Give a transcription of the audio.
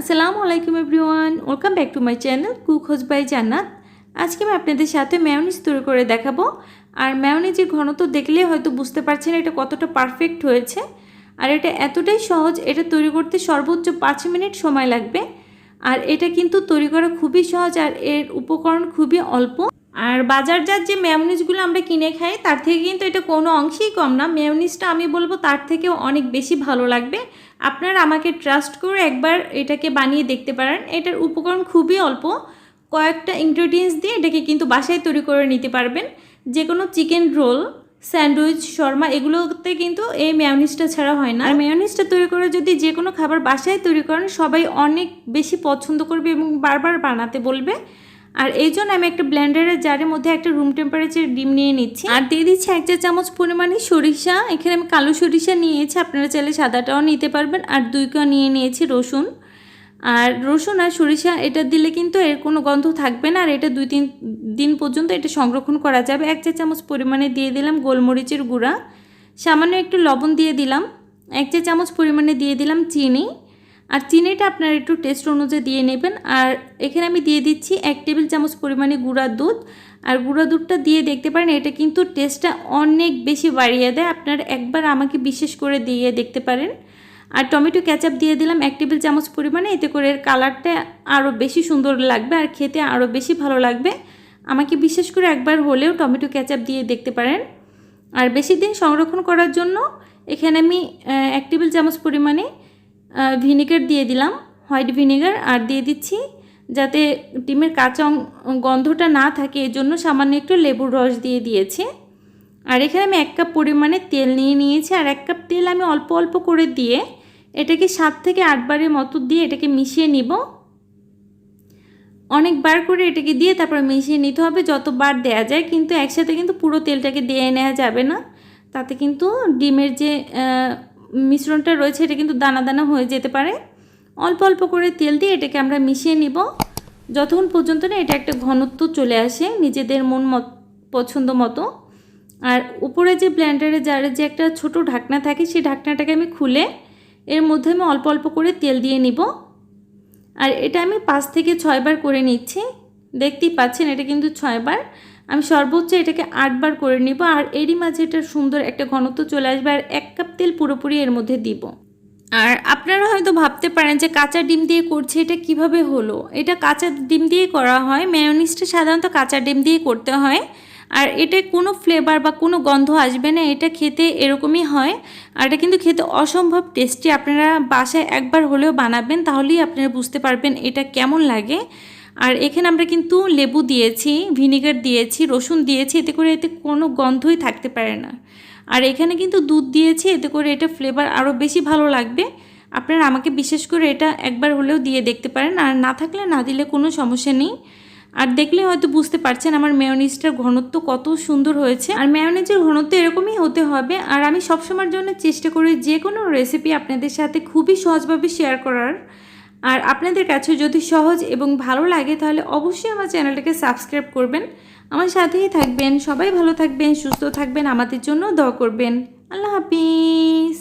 আসসালামু আলাইকুম everyone, welcome back to my channel Cookhouse by Jannat. আজকে আমি আপনাদের সাথে মেয়োনিজ তৈরি করে দেখাবো। আর মেয়োনিজের ঘনত্ব দেখলে হয়তো বুঝতে পারছেন এটা কতটা পারফেক্ট হয়েছে। আর এটা এতটাই সহজ, এটা তৈরি করতে সর্বোচ্চ 5 মিনিট সময় লাগবে। আর এটা কিন্তু তৈরি করা খুবই সহজ আর এর উপকরণ খুবই অল্প। আর বাজারজাত যে মেয়োনিজগুলো আমরা কিনে খাই তার থেকে কিন্তু এটা কোনো অংশেই কম না। মেয়োনিজটা আমি বলবো তার থেকেও অনেক বেশি ভালো লাগবে। আপনারা আমাকে ট্রাস্ট করে একবার এটাকে বানিয়ে দেখতে পারেন। এটার উপকরণ খুবই অল্প, কয়েকটা ইনগ্রেডিয়েন্টস দিয়ে এটাকে কিন্তু বাসায় তৈরি করে নিতে পারবেন। যে কোনো চিকেন রোল, স্যান্ডউইচ, শর্মা এগুলোতে কিন্তু এই মেয়োনিজটা ছাড়া হয় না। আর মেয়োনিজটা তৈরি করে যদি যে কোনো খাবার বাসায় তৈরি করেন সবাই অনেক বেশি পছন্দ করবে এবং বারবার বানাতে বলবে। আর এই জন্য আমি একটা ব্লেন্ডারের জারের মধ্যে একটা রুম টেম্পারেচার ডিম নিয়ে নিচ্ছি আর দিয়ে দিচ্ছি 1 চা চামচ পরিমাণে সরিষা। এখানে আমি কালো সরিষা নিয়েছি, আপনারা চাইলে সাদাটাও নিতে পারবেন। আর 2 কোয়া নিয়ে নিয়েছি রসুন। আর রসুন আর সরিষা এটা দিলে কিন্তু এর কোনো গন্ধ থাকবে না। আর এটা 2-3 দিন পর্যন্ত এটা সংরক্ষণ করা যাবে। 1 চা চামচ পরিমাণে দিয়ে দিলাম গোলমরিচের গুঁড়া, সামান্য একটু লবণ দিয়ে দিলাম, 1 চা চামচ পরিমাণে দিয়ে দিলাম চিনি। আর চিনিটা আপনারা একটু টেস্ট অনুযায়ী দিয়ে নেবেন। আর এখানে আমি দিয়ে দিচ্ছি 1 টেবিল চামচ পরিমাণে গুঁড়া দুধ। আর গুঁড়া দুধটা দিয়ে দেখতে পারেন এটা কিন্তু টেস্টটা অনেক বেশি বাড়িয়ে দেয়। আপনারা একবার আমাকে বিশেষ করে দিয়ে দেখতে পারেন। আর টমেটো কেচাপ দিয়ে দিলাম 1 টেবিল চামচ পরিমাণে, এতে করে এর কালারটা আরও বেশি সুন্দর লাগবে আর খেতে আরও বেশি ভালো লাগবে। আমাকে বিশেষ করে একবার হলেও টমেটো কেচাপ দিয়ে দেখতে পারেন। আর বেশি দিন সংরক্ষণ করার জন্য এখানে আমি 1 টেবিল চামচ পরিমাণে ভিনেগার দিয়ে দিলাম, হোয়াইট ভিনেগার। আর দিয়ে দিচ্ছি যাতে ডিমের কাঁচা গন্ধটা না থাকে এজন্য সামান্য একটু লেবুর রস দিয়ে দিয়েছি। আর এখানে আমি 1 কাপ পরিমাণে তেল নিয়ে নিয়েছি। আর 1 কাপ তেল আমি অল্প অল্প করে দিয়ে এটাকে 7 থেকে 8 বারের মতো দিয়ে এটাকে মিশিয়ে নিব। অনেকবার করে এটাকে দিয়ে তারপর মিশিয়ে নিতে হবে যতবার দেয়া যায়, কিন্তু একসাথে কিন্তু পুরো তেলটাকে দিয়ে নেওয়া যাবে না, তাতে কিন্তু ডিমের যে মিশ্রণটা রয়েছে এটা কিন্তু দানা দানা হয়ে যেতে পারে। অল্প অল্প করে তেল দিয়ে এটাকে আমরা মিশিয়ে নিব যতক্ষণ পর্যন্ত না এটা একটা ঘনত্ব চলে আসে নিজেদের পছন্দ মতো। আর উপরে যে ব্লেন্ডারে জারে যে একটা ছোট ঢাকনা থাকে সেই ঢাকনাটাকে আমি খুলে এর মধ্যে আমি অল্প অল্প করে তেল দিয়ে নিব। আর এটা আমি 5 থেকে 6 বার করে নিচ্ছি, দেখতেই পাচ্ছেন এটা কিন্তু 6 বার। আমি সর্বোচ্চ এটাকে 8 বার করে নিব। আর এরই মাঝে এটা সুন্দর একটা ঘনত্ব চলে আসবে। আর 1 কাপ তেল পুরোপুরি এর মধ্যে দিব। আর আপনারা হয়তো ভাবতে পারেন যে কাঁচা ডিম দিয়ে করছে, এটা কিভাবে হলো? এটা কাঁচা ডিম দিয়ে করা হয়। মেয়োনিজটা সাধারণত কাঁচা ডিম দিয়ে করতে হয়। আর এটা কোনো ফ্লেভার বা কোনো গন্ধ আসবে না, এটা খেতে এরকমই হয়। আর এটা কিন্তু খেতে অসম্ভব টেস্টি। আপনারা বাসায় একবার হলেও বানাবেন, তাহলেই আপনারা বুঝতে পারবেন এটা কেমন লাগে। আর এখানে আমরা কিন্তু লেবু দিয়েছি, ভিনেগার দিয়েছি, রসুন দিয়েছি, এতে করে এতে কোনো গন্ধই থাকতে পারে না। আর এখানে কিন্তু দুধ দিয়েছি, এতে করে এটা ফ্লেভার আরও বেশি ভালো লাগবে। আপনারা আমাকে বিশেষ করে এটা একবার হলেও দিয়ে দেখতে পারেন, আর না থাকলে না দিলে কোনো সমস্যা নেই। আর দেখলে হয়তো বুঝতে পারছেন আমার মেয়োনিজটার ঘনত্ব কত সুন্দর হয়েছে। আর মেয়োনিজের ঘনত্ব এরকমই হতে হবে। আর আমি সবসময়ের জন্য চেষ্টা করি যে কোনো রেসিপি আপনাদের সাথে খুবই সহজভাবে শেয়ার করার। আর আপনাদের কাছে যদি সহজ এবং ভালো লাগে তাহলে অবশ্যই আমার চ্যানেলটাকে সাবস্ক্রাইব করবেন, আমার সাথেই থাকবেন। সবাই ভালো থাকবেন, সুস্থ থাকবেন, আমাদের জন্য দোয়া করবেন। আল্লাহ হাফিজ।